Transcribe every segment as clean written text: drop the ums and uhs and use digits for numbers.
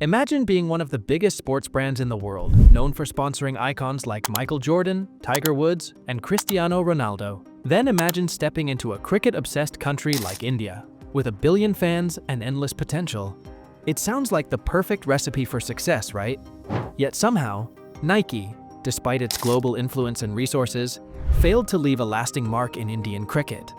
Imagine being one of the biggest sports brands in the world, known for sponsoring icons like Michael Jordan, Tiger Woods, and Cristiano Ronaldo. Then imagine stepping into a cricket-obsessed country like India, with a billion fans and endless potential. It sounds like the perfect recipe for success, right? Yet somehow, Nike, despite its global influence and resources, failed to leave a lasting mark in Indian cricket.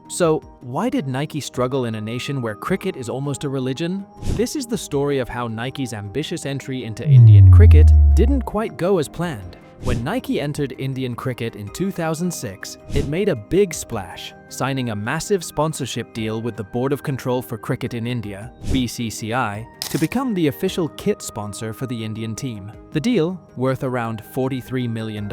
So, why did Nike struggle in a nation where cricket is almost a religion? This is the story of how Nike's ambitious entry into Indian cricket didn't quite go as planned. When Nike entered Indian cricket in 2006, it made a big splash, signing a massive sponsorship deal with the Board of Control for Cricket in India, BCCI, to become the official kit sponsor for the Indian team. The deal, worth around $43 million,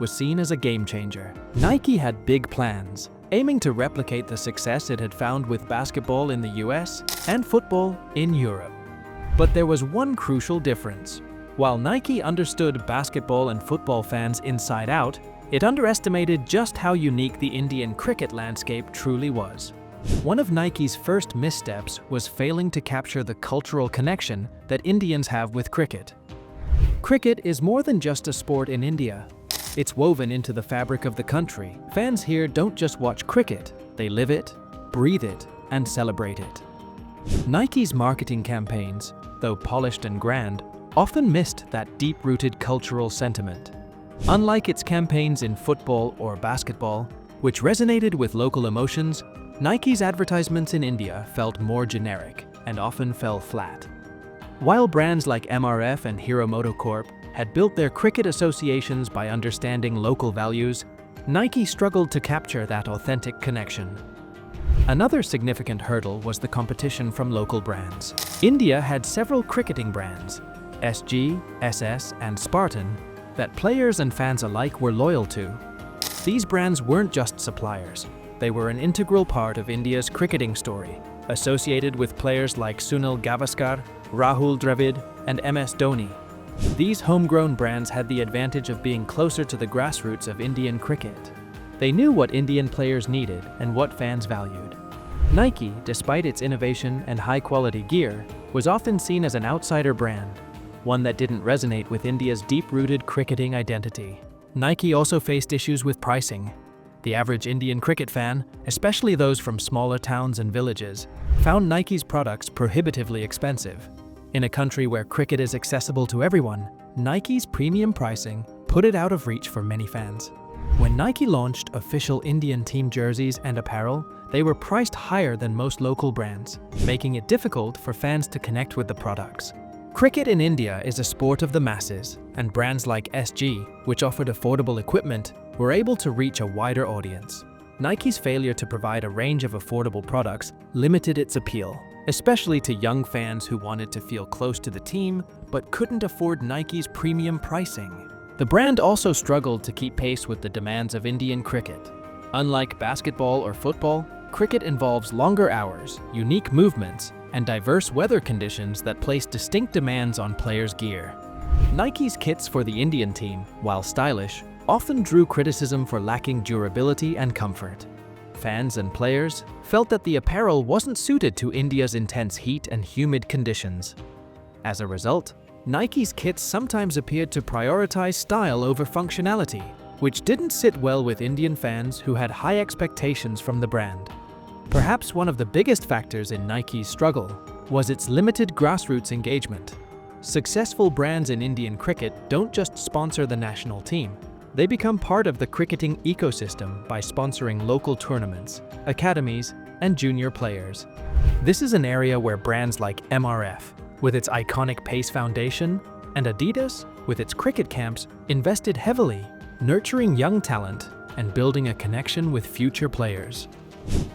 was seen as a game changer. Nike had big plans, aiming to replicate the success it had found with basketball in the US and football in Europe. But there was one crucial difference. While Nike understood basketball and football fans inside out, it underestimated just how unique the Indian cricket landscape truly was. One of Nike's first missteps was failing to capture the cultural connection that Indians have with cricket. Cricket is more than just a sport in India. It's woven into the fabric of the country. Fans here don't just watch cricket, they live it, breathe it, and celebrate it. Nike's marketing campaigns, though polished and grand, often missed that deep-rooted cultural sentiment. Unlike its campaigns in football or basketball, which resonated with local emotions, Nike's advertisements in India felt more generic and often fell flat. While brands like MRF and Hero MotoCorp had built their cricket associations by understanding local values, Nike struggled to capture that authentic connection. Another significant hurdle was the competition from local brands. India had several cricketing brands, SG, SS, and Spartan, that players and fans alike were loyal to. These brands weren't just suppliers, they were an integral part of India's cricketing story, associated with players like Sunil Gavaskar, Rahul Dravid, and MS Dhoni. These homegrown brands had the advantage of being closer to the grassroots of Indian cricket. They knew what Indian players needed and what fans valued. Nike, despite its innovation and high-quality gear, was often seen as an outsider brand, one that didn't resonate with India's deep-rooted cricketing identity. Nike also faced issues with pricing. The average Indian cricket fan, especially those from smaller towns and villages, found Nike's products prohibitively expensive. In a country where cricket is accessible to everyone, Nike's premium pricing put it out of reach for many fans. When Nike launched official Indian team jerseys and apparel, they were priced higher than most local brands, making it difficult for fans to connect with the products. Cricket in India is a sport of the masses, and brands like SG, which offered affordable equipment, were able to reach a wider audience. Nike's failure to provide a range of affordable products limited its appeal, especially to young fans who wanted to feel close to the team but couldn't afford Nike's premium pricing. The brand also struggled to keep pace with the demands of Indian cricket. Unlike basketball or football, cricket involves longer hours, unique movements, and diverse weather conditions that place distinct demands on players' gear. Nike's kits for the Indian team, while stylish, often drew criticism for lacking durability and comfort. Fans and players felt that the apparel wasn't suited to India's intense heat and humid conditions. As a result, Nike's kits sometimes appeared to prioritize style over functionality, which didn't sit well with Indian fans who had high expectations from the brand. Perhaps one of the biggest factors in Nike's struggle was its limited grassroots engagement. Successful brands in Indian cricket don't just sponsor the national team. They become part of the cricketing ecosystem by sponsoring local tournaments, academies, and junior players. This is an area where brands like MRF, with its iconic Pace Foundation, and Adidas, with its cricket camps, invested heavily, nurturing young talent and building a connection with future players.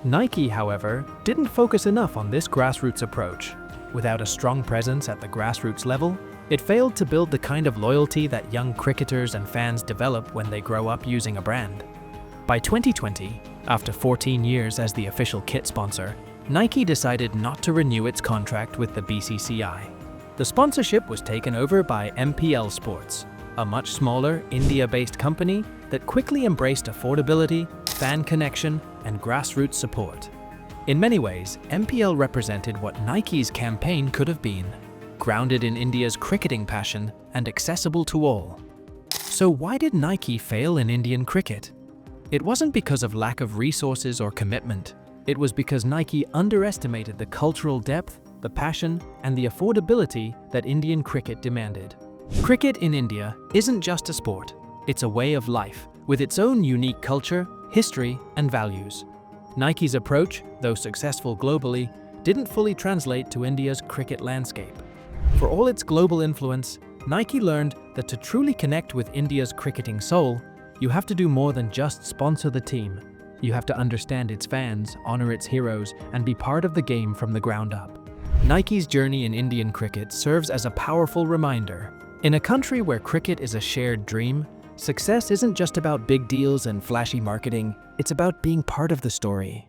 Nike, however, didn't focus enough on this grassroots approach. Without a strong presence at the grassroots level, it failed to build the kind of loyalty that young cricketers and fans develop when they grow up using a brand. By 2020, after 14 years as the official kit sponsor, Nike decided not to renew its contract with the BCCI. The sponsorship was taken over by MPL Sports, a much smaller, India-based company that quickly embraced affordability, fan connection, and grassroots support. In many ways, MPL represented what Nike's campaign could have been: grounded in India's cricketing passion and accessible to all. So why did Nike fail in Indian cricket? It wasn't because of lack of resources or commitment. It was because Nike underestimated the cultural depth, the passion, and the affordability that Indian cricket demanded. Cricket in India isn't just a sport, it's a way of life, with its own unique culture, history, and values. Nike's approach, though successful globally, didn't fully translate to India's cricket landscape. For all its global influence, Nike learned that to truly connect with India's cricketing soul, you have to do more than just sponsor the team. You have to understand its fans, honor its heroes, and be part of the game from the ground up. Nike's journey in Indian cricket serves as a powerful reminder. In a country where cricket is a shared dream, success isn't just about big deals and flashy marketing, it's about being part of the story.